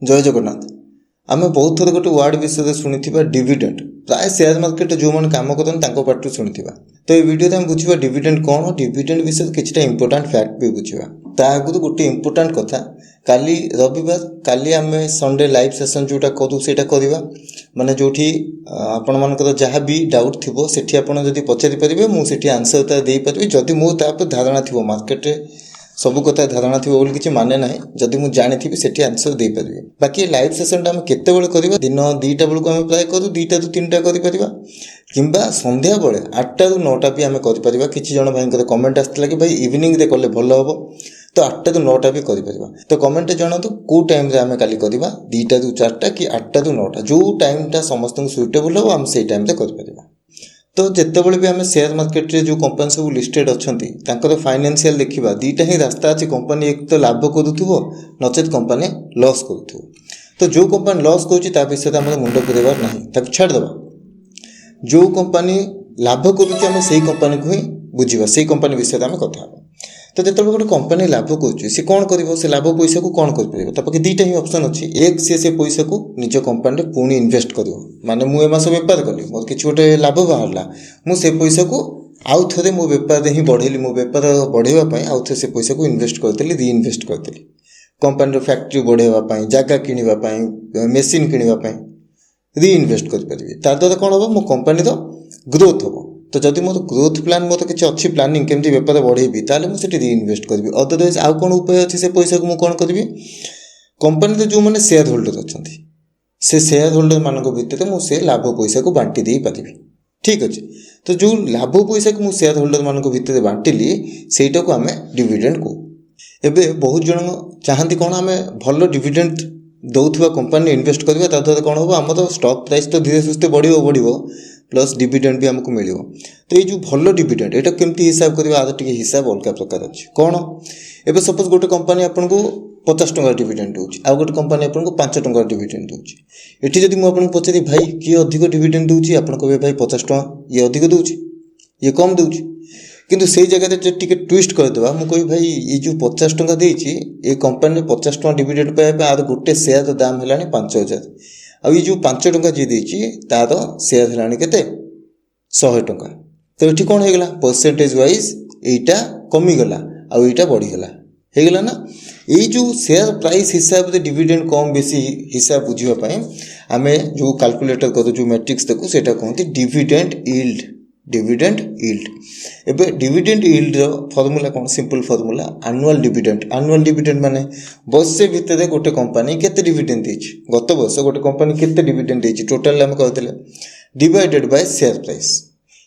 जय जगन्नाथ। आम बहुत थर गोटे वार्ड विषय शुणी डिविडेंड प्राय शेयर मार्केट जो मैंने कम करते पार्टी शुणी तो ये वीडियो आम बुझा डिविडेंड कौन डिविडेंड विषय किसी इंपोर्टाट फैक्ट भी बुझा ता आगु गोटे इंपोर्टाट कथा काली रविवार काली आम संडे लाइव सेशन जोटा करूँ से करवा माने जो आपण मानकर जहाँ भी डाउट थी सेठी आपड़ जब पचारि पारे मुझे आंसर दे पारि जदि मो धारणा थी मार्केट सब कथा धारणा थी बोली किसी माने ना जदि मुझे जानी सेठी आंसर दे पारि बाकी लाइव सेशन आम केत करवा दिन 2टा बेलू आम प्राय करूँ 2टा ରୁ 3ଟା करा कि संध्या बेले 8टा ରୁ 9ଟା भी आम कर किसी जन भाई कमेंट आसाला कि भाई इवनिंग रे कले भल हम तो 8टा ରୁ 9ଟା भी कर तो कमेंट जनातु कौ टाइम आम काली करवा 2टा ରୁ 4ଟା कि 8टा ରୁ 9ଟା जो टाइमटा समस्त सुइटेबल हम आम से टाइम कर तो जितेबाला भी आम शेयर मार्केट रे जो कंपनी सब लिस्टेड अच्छा फाइनेंशियल देखा 2टा ही रास्ता अच्छी कंपनी एक तो लाभ करूँ नचेत कंपनी लॉस करूँ तो जो कंपनी लॉस करुँच विषय आम मुंड पुरेबार ना छाड़देवा जो कंपनी लाभ करुँच आम से कंपनी को ही बुझा से कंपनी विषय आम कथा तो जो गोटे कंपनी लाभ करुँच सी कौन कर से लाभ पैसा को कौन कर 2टा ही ऑप्शन अच्छी एक से पैसा को निज कंपनी पुणी इन्वेस्ट कर माने मु मास बेपार कली मोर कि गोटे लाभ बाहर मुझे पैसा को आउ थे मो बेपार ही बढ़ेली मो बेपार बढ़ावाई आउ थे से पैसा को इन्वेस्ट करदेली रि इन्वेस्ट करदेली कंपनी फैक्ट्री बढ़ावाई जगह किणापी मेसीन किणापी रि इन्वेस्ट करें द्वारा कौन हम मो कंपनी ग्रोथ हम तो जदि मोर ग्रोथ प्लान मोर किसी अच्छी प्लानिंग केमती बेपार बढ़ेबी ताले मुझे रि इन्वेस्ट करी अदरवाइज आउ कौन उपाय अच्छे से पैसा को मुझे कौन करी कंपनी जो मैंने शेयर होल्डर अच्छा से शेयर होल्डर मान भितर मुझे लाभ पैसा को बांटी दे पारि ठीक अच्छे तो जो लाभ पैसा को मुझे शेयर होल्डर मान भितर बांटिली सेटा को आम डिविडेंड को एबे बहुत जन चाहती कौन आम भल डिविडेंड दौथुवा कंपनी इन्वेस्ट करवा द्वारा कौन हम आम तो स्टॉक प्राइस तो धीरे सुस्थे बढ़ प्लस डिविडेंड भी आमको मिल तो ये जो भल डिविडेंड यहाँ केमती हिसाब करवा आर टी हिसाब अलग प्रकार अच्छे कौन एवं सपोज गोटे कंपनी आपको 50 टंका डिविडेंड दूसरी आउ गोटे कंपनी आपको 5 टंका डिविडेंड दूसरी ये जब मुझे पचारि भाई किए अधिक डिविडेंड दूसरी आप कहे भाई 50 टंका ये अधिक दूसरी ये कम दूसरी किंतु से जगह टे ट्विस्ट करदे मुझे कही भाई ये जो 50 टंका देती ये कंपनी 50 टंका डिविडेंड पाइबा आर गोटे शेयर दाम है 5000 आ ये जो 5 टंका जी देती तार शेयर है के 100 टंका तो ये कौन होगा परसेंटेज वाइज यहीटा कमीगला आईटा बढ़ीगला होगला ना ये जो शेयर प्राइस हिसाब से डिविडेंड कम बेसी हिसाब बुझापी आम जो कैलकुलेटर करूँ जो मैट्रिक्स देखू से कहते डिविडेंड यील्ड एवं डिविडेंड यील्ड फॉर्मूला कौन सिंपल फॉर्मूला एनुअल डिविडेंड माने वर्ष भितर गोटे कंपनी केते डिविडेंड देछि गत वर्ष गोटे कंपनी केते डिविडेंड देछि टोटल हम कहते डिवाइडेड बाय शेयर प्राइस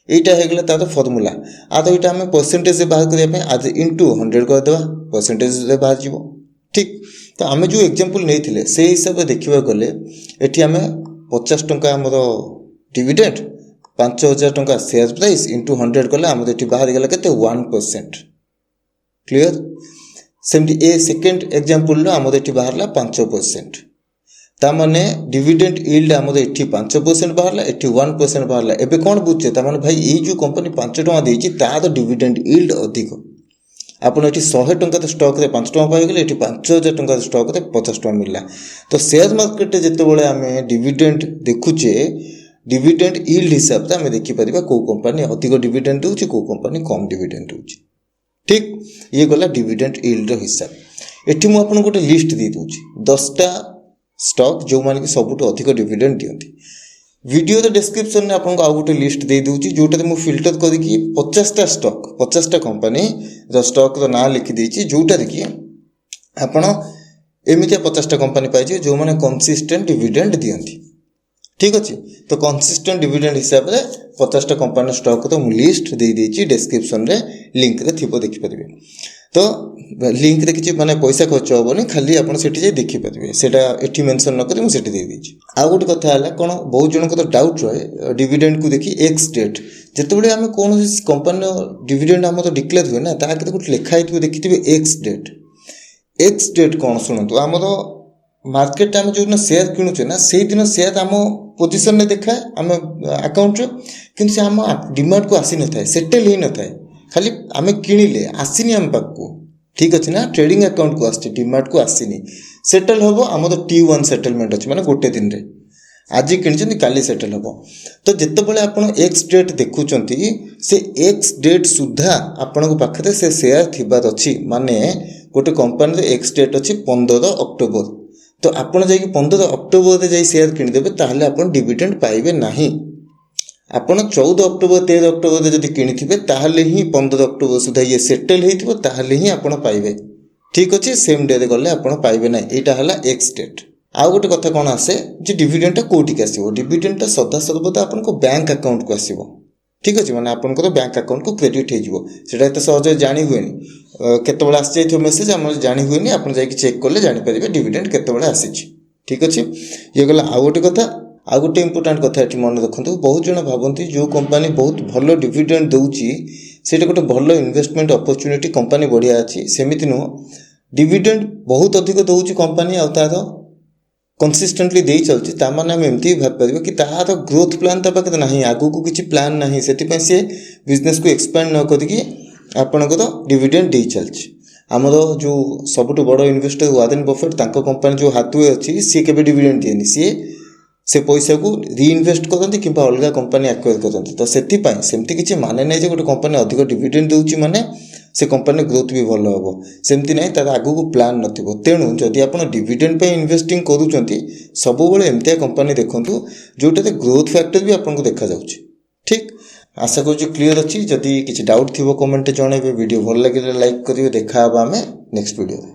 यहीटा होगला तार फॉर्मूला तो यहाँ आम परसेंटेज बाहर करने आज इंटू 100 करदे परसेंटेज बाहर जीव ठीक तो आम जो एग्जांपल नहीं से हिसाब से देखा गले ये आम 50 टंका आमर डिविडेंड 5000 टंका शेयर प्राइस इंटू 100 कले आम ये बाहर गला के 1% क्लियर सेमती ए सेकेंड एग्जांपल आमर ये बाहर 5% तामाने डिविडेंड यील्ड आमर ये 5% बाहर ये 1% बाहर एबे कौन बुझे तामाने भाई ये जो कंपनी 5 टंका देती तार डिविडेंड यील्ड अधिक आपड़ ये 100 टंका तो स्टॉक रे 5 टंका पाइगले ये 5000 टंका स्टॉक रे 50 टंका मिलला तो शेयर मार्केट जितेबाला आम डिविडेंड देखुचे डिविडेंड यील्ड हिसाब से आम देखिपर कौ कंपनी अधिक डिविडेंड दूसरी कौ कंपनी कम डिविडेंड दूसरी ठीक ये गला डिविडेंड यील्ड हिसाब एटी मुझे गोटे लिस्ट दे दूसरी 10टा स्टॉक जो माने कि सबुठु अधिक डिविडेंड दियंती वीडियो तो डिस्क्रिप्शन में आपको आउ गोटे लिस्ट दे दूची जोटा मु फिल्टर करके 50टा स्टॉक 50टा कंपनी स्टॉक रो ना लिखि देची जोटा कि आपण एमितिया 50टा कंपनी पाइजे जो माने कंसिस्टेंट डिविडेंड दियंती ठीक अच्छे तो कंसिस्टेंट डिविडेंड हिसाब से 50टा कंपनी स्टॉक तो लिस्ट दे देची डिस्क्रिप्शन रे लिंक रे थिबो देखि परिबे तो लिंक रे किछि माने पैसा खर्च होबनी खाली आपण सेठी जे देखि परिबे सेटा एठी मेंशन न करी मु सेठी दे देछि आ गोटे कथा हला कोन बहुत जन को तो डाउट रहे डिविडेंड को देखि एक्स डेट जेतेबेले हम कोन कंपनी डिविडेंड हम तो डिक्लेयर हुए ना ता के गोटे लिखा हितबे देखिथिबे एक्स डेट कोन सुनतु हमरो मार्केट आम जो शेयर किणुचे ना से दिन शेयर आम पोजिशन में देखा आम अकाउंट कि आम डिमांड को आसी न था सेटल हो न था खाली आम किणिले आसनी आम पाक ठीक अच्छे ना ट्रेडिंग अकाउंट को आसी डिमांड को आसनी ସେଟଲ୍ ହେବ ଆମର T1 ସେଟଲମେଣ୍ଟ ଅଛି, ମାନେ ଗୋଟେ ଦିନରେ ଆଜି କିଣିଛନ୍ତି କାଲି ସେଟଲ୍ ହେବ। ତ ଯେତେବେଳେ ଆପଣ ଏକ୍ସ ଡେଟ୍ ଦେଖୁଛନ୍ତି ସେ ଏକ୍ସ ଡେଟ୍ ସୁଦ୍ଧା ଆପଣଙ୍କ ପାଖରେ ସେ ସେୟାର ଥିବାର ଅଛି, ମାନେ ଗୋଟେ କମ୍ପାନୀର ଏକ୍ସ ଡେଟ୍ ଅଛି 15 ଅକ୍ଟୋବର, ତ ଆପଣ ଯାଇକି 15 ଅକ୍ଟୋବରରେ ଯାଇ ସେୟାର କିଣିଦେବେ ତାହେଲେ ଆପଣ ଡିଭିଡେଣ୍ଡ ପାଇବେ ନାହିଁ। ଆପଣ 14 ଅକ୍ଟୋବର 13 ଅକ୍ଟୋବରରେ ଯଦି କିଣିଥିବେ ତାହେଲେ ହିଁ 15 ଅକ୍ଟୋବର ସୁଦ୍ଧା ଇଏ ସେଟଲ୍ ହେଇଥିବ, ତାହେଲେ ହିଁ ଆପଣ ପାଇବେ। ଠିକ୍ ଅଛି, ସେମ୍ ଡେରେ ଗଲେ ଆପଣ ପାଇବେ ନାହିଁ। ଏଇଟା ହେଲା ଏକ୍ସ ଡେଟ୍। ଆଉ ଗୋଟେ କଥା କ'ଣ ଆସେ ଯେ ଡିଭିଡେଣ୍ଡଟା କେଉଁଠିକି ଆସିବ? ଡିଭିଡେଣ୍ଡଟା ସଦାସର୍ବଦା ଆପଣଙ୍କ ବ୍ୟାଙ୍କ ଆକାଉଣ୍ଟକୁ ଆସିବ। ଠିକ୍ ଅଛି, ମାନେ ଆପଣଙ୍କର ବ୍ୟାଙ୍କ ଆକାଉଣ୍ଟକୁ କ୍ରେଡ଼ିଟ୍ ହେଇଯିବ। ସେଇଟା ଏତେ ସହଜରେ ଜାଣି ହୁଏନି, କେତେବେଳେ ଆସିଯାଇଥିବ ମେସେଜ୍ ଆମର ଜାଣି ହୁଏନି, ଆପଣ ଯାଇକି ଚେକ୍ କଲେ ଜାଣିପାରିବେ ଡିଭିଡେଣ୍ଡ କେତେବେଳେ ଆସିଛି। ଠିକ୍ ଅଛି, ଇଏ ଗଲା। ଆଉ ଗୋଟେ କଥା, ଆଉ ଗୋଟେ ଇମ୍ପୋର୍ଟାଣ୍ଟ କଥା ଏଠି ମନେ ରଖନ୍ତୁ। ବହୁତ ଜଣ ଭାବନ୍ତି ଯେଉଁ କମ୍ପାନୀ ବହୁତ ଭଲ ଡିଭିଡେଣ୍ଡ ଦେଉଛି ସେଇଟା ଗୋଟେ ଭଲ ଇନଭେଷ୍ଟମେଣ୍ଟ ଅପରଚ୍ୟୁନିଟି, କମ୍ପାନୀ ବଢ଼ିଆ ଅଛି। ସେମିତି ନୁହଁ। ଡିଭିଡେଣ୍ଡ ବହୁତ ଅଧିକ ଦେଉଛି କମ୍ପାନୀ ଆଉ ତା'ର କନସିଷ୍ଟେଣ୍ଟଲି ଦେଇ ଚାଲୁଛି, ତା'ମାନେ ଆମେ ଏମିତି ବି ଭାବିପାରିବା କି ତାହାର ଗ୍ରୋଥ୍ ପ୍ଲାନ୍ ତା ପାଖରେ ନାହିଁ, ଆଗକୁ କିଛି ପ୍ଲାନ୍ ନାହିଁ, ସେଥିପାଇଁ ସେ ବିଜନେସ୍କୁ ଏକ୍ସପାଣ୍ଡ ନ କରିକି ଆପଣଙ୍କର ଡିଭିଡେଣ୍ଡ ଦେଇ ଚାଲିଛି। ଆମର ଯେଉଁ ସବୁଠୁ ବଡ଼ ଇନଭେଷ୍ଟର ୱାରେନ୍ ବଫେଟ୍, ତାଙ୍କ କମ୍ପାନୀ ଯେଉଁ ହାଥୱେ ଅଛି, ସିଏ କେବେ ଡିଭିଡେଣ୍ଡ ଦିଏନି। ସିଏ ସେ ପଇସାକୁ ରିଇନଭେଷ୍ଟ କରନ୍ତି କିମ୍ବା ଅଲଗା କମ୍ପାନୀ ଆକ୍ୱାର କରନ୍ତି। ତ ସେଥିପାଇଁ ସେମିତି କିଛି ମାନେ ନାହିଁ ଯେ ଗୋଟେ କମ୍ପାନୀ ଅଧିକ ଡିଭିଡେଣ୍ଡ ଦେଉଛି ମାନେ ସେ କମ୍ପାନୀର ଗ୍ରୋଥ୍ ବି ଭଲ ହେବ, ସେମିତି ନାହିଁ। ତା'ର ଆଗକୁ ପ୍ଲାନ୍ ନଥିବ। ତେଣୁ ଯଦି ଆପଣ ଡିଭିଡେଣ୍ଡ ପାଇଁ ଇନଭେଷ୍ଟିଂ କରୁଛନ୍ତି, ସବୁବେଳେ ଏମିତିଆ କମ୍ପାନୀ ଦେଖନ୍ତୁ ଯେଉଁଟାରେ ଗ୍ରୋଥ୍ ଫ୍ୟାକ୍ଟର ବି ଆପଣଙ୍କୁ ଦେଖାଯାଉଛି। ଠିକ୍, ଆଶା କରୁଛି କ୍ଲିଅର୍ ଅଛି। ଯଦି କିଛି ଡାଉଟ୍ ଥିବ କମେଣ୍ଟରେ ଜଣାଇବେ। ଭିଡ଼ିଓ ଭଲ ଲାଗିଲେ ଲାଇକ୍ କରିବେ। ଦେଖା ହେବା ଆମେ ନେକ୍ସଟ ଭିଡ଼ିଓରେ।